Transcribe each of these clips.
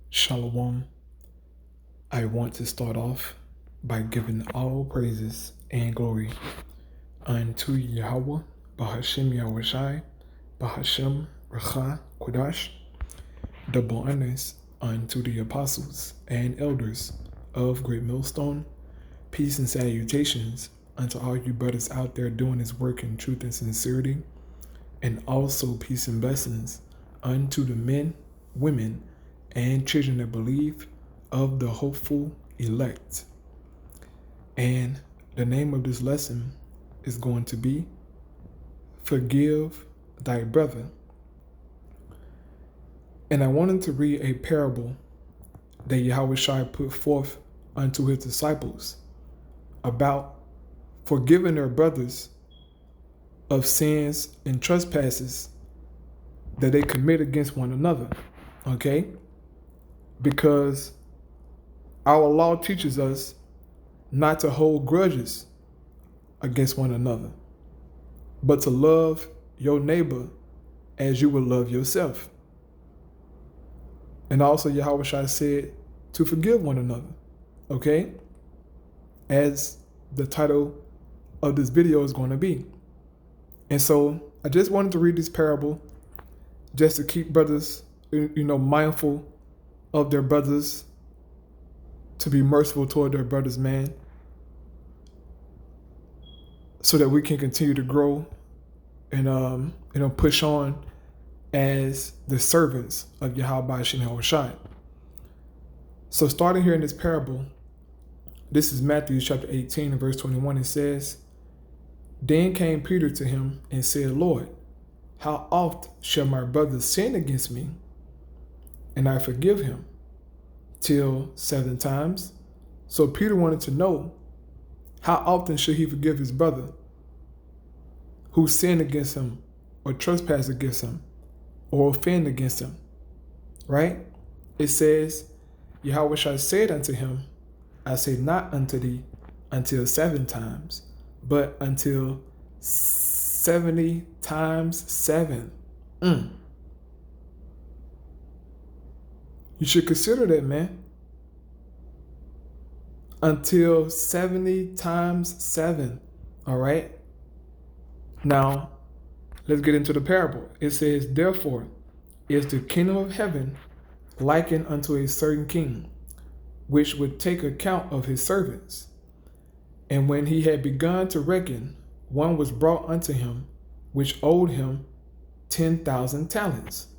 Shalom. I want to start off by giving all praises and glory unto Yahweh, Bahashem Yahushai, Bahashem Racha Kodash. Double honors unto the apostles and elders of Great Millstone. Peace and salutations unto all you brothers out there doing this work in truth and sincerity. And also peace and blessings unto the men, women, and children that believe of the hopeful elect. And the name of this lesson is going to be Forgive Thy Brother. And I wanted to read a parable that Yahweh put forth unto his disciples about forgiving their brothers of sins and trespasses that they commit against one another. Okay? Because our law teaches us not to hold grudges against one another, but to love your neighbor as you would love yourself. And also Yahweh said to forgive one another, okay? As the title of this video is going to be. And so I just wanted to read this parable just to keep brothers, mindful of their brothers, to be merciful toward their brothers, man, so that we can continue to grow and push on as the servants of Yahweh Shai. So starting here in this parable, this is Matthew chapter 18 and verse 21. It says, Then came Peter to him and said, Lord, how oft shall my brother sin against me, and I forgive him? Till 7 times. So Peter wanted to know, how often should he forgive his brother who sinned against him or trespass against him or offend against him, right? It says, Yahweh said unto him, I say not unto thee until 7 times, but until 70 times 7. You should consider that, man. Until 70 times 7, all right? Now, let's get into the parable. It says, Therefore is the kingdom of heaven likened unto a certain king, which would take account of his servants. And when he had begun to reckon, one was brought unto him, which owed him 10,000 talents.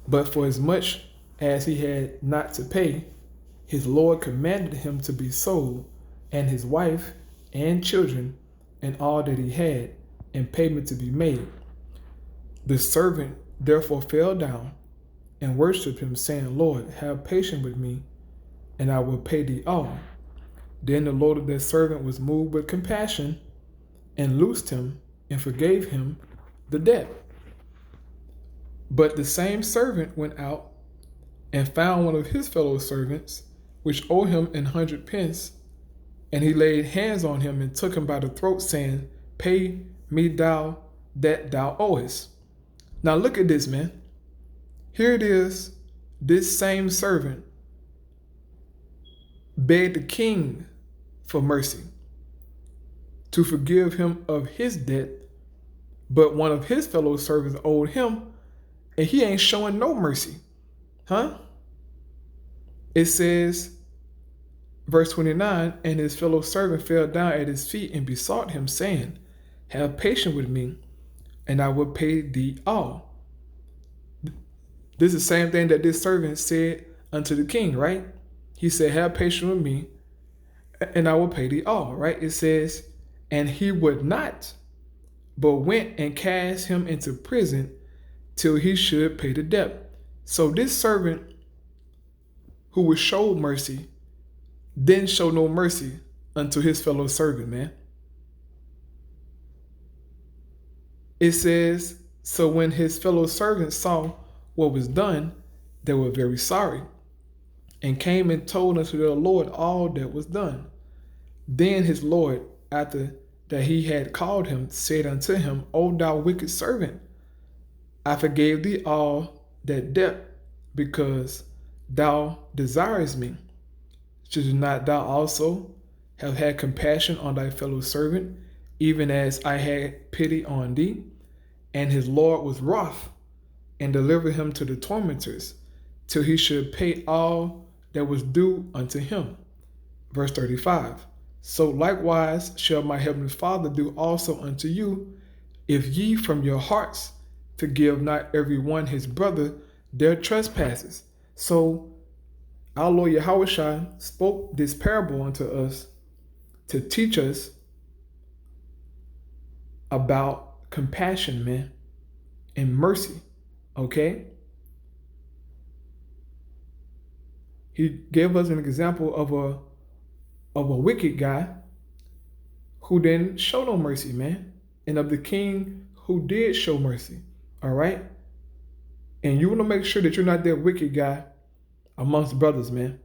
But for as much as he had not to pay, his Lord commanded him to be sold, and his wife and children, and all that he had, and payment to be made. The servant therefore fell down and worshipped him, saying, Lord, have patience with me, and I will pay thee all. Then the Lord of that servant was moved with compassion, and loosed him, and forgave him the debt. But the same servant went out and found one of his fellow servants, which owed him 100 pence, and he laid hands on him and took him by the throat, saying, Pay me thou that thou owest. Now look at this, man. Here it is, this same servant begged the king for mercy, to forgive him of his debt, but one of his fellow servants owed him, and he ain't showing no mercy. Huh? It says, verse 29, and his fellow servant fell down at his feet and besought him, saying, Have patience with me, and I will pay thee all. This is the same thing that this servant said unto the king, right? He said, Have patience with me, and I will pay thee all, right? It says, and he would not, but went and cast him into prison till he should pay the debt. So this servant who was showed mercy didn't show no mercy unto his fellow servant, man. It says, so when his fellow servants saw what was done, they were very sorry, and came and told unto their Lord all that was done. Then his Lord, after that he had called him, said unto him, O thou wicked servant, I forgave thee all that debt, because thou desirest me, should not thou also have had compassion on thy fellow servant, even as I had pity on thee? And his Lord was wroth, and delivered him to the tormentors, till he should pay all that was due unto him. Verse 35. So likewise shall my heavenly Father do also unto you, if ye from your hearts forgive not every one his brother their trespasses. So our Lord Yahushua spoke this parable unto us to teach us about compassion, man, and mercy. Okay? He gave us an example of a wicked guy who didn't show no mercy, man, and of the king who did show mercy. All right? And you want to make sure that you're not that wicked guy amongst brothers, man.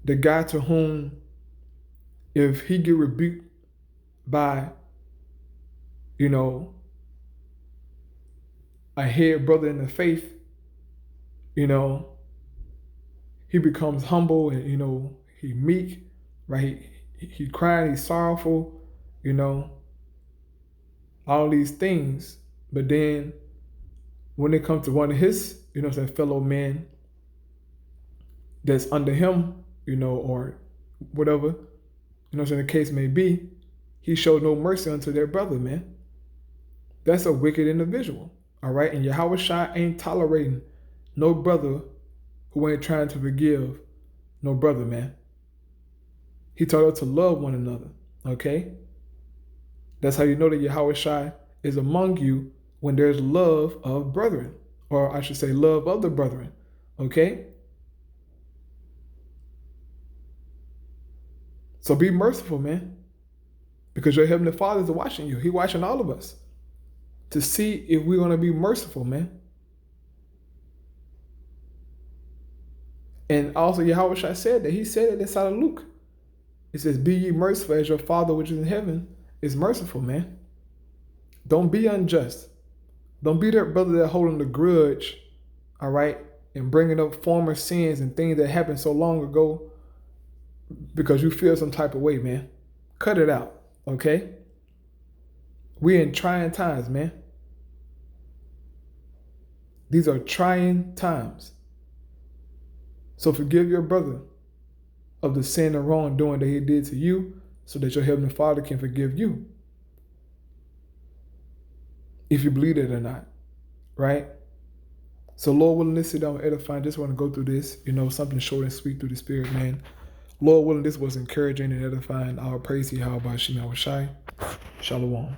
The guy to whom, if he get rebuked by, a head brother in the faith, he becomes humble and, he meek, right? He crying, he's sorrowful, all these things. But then when it comes to one of his, fellow men that's under him, or whatever, the case may be, he showed no mercy unto their brother, man. That's a wicked individual, all right? And Yahushua ain't tolerating no brother who ain't trying to forgive no brother, man. He told us to love one another, okay? That's how you know that Yahushua is among you, when there's love of brethren, or I should say love of the brethren, okay? So be merciful, man, because your Heavenly Father is watching you. He's watching all of us to see if we're going to be merciful, man. And also Yahushua said that. He said it inside of Luke. It says, be ye merciful as your Father which is in heaven is merciful, man. Don't be unjust. Don't be that brother that holding the grudge, all right, and bringing up former sins and things that happened so long ago because you feel some type of way, man. Cut it out, okay? We're in trying times, man. These are trying times. So forgive your brother of the sin and wrongdoing that he did to you, so that your Heavenly Father can forgive you, if you believe it or not, right? So Lord willing, this sit down edifying. Just want to go through this, something short and sweet through the Spirit, man. Lord willing, this was encouraging and edifying. Our praise to Yahweh Shai. Shalom.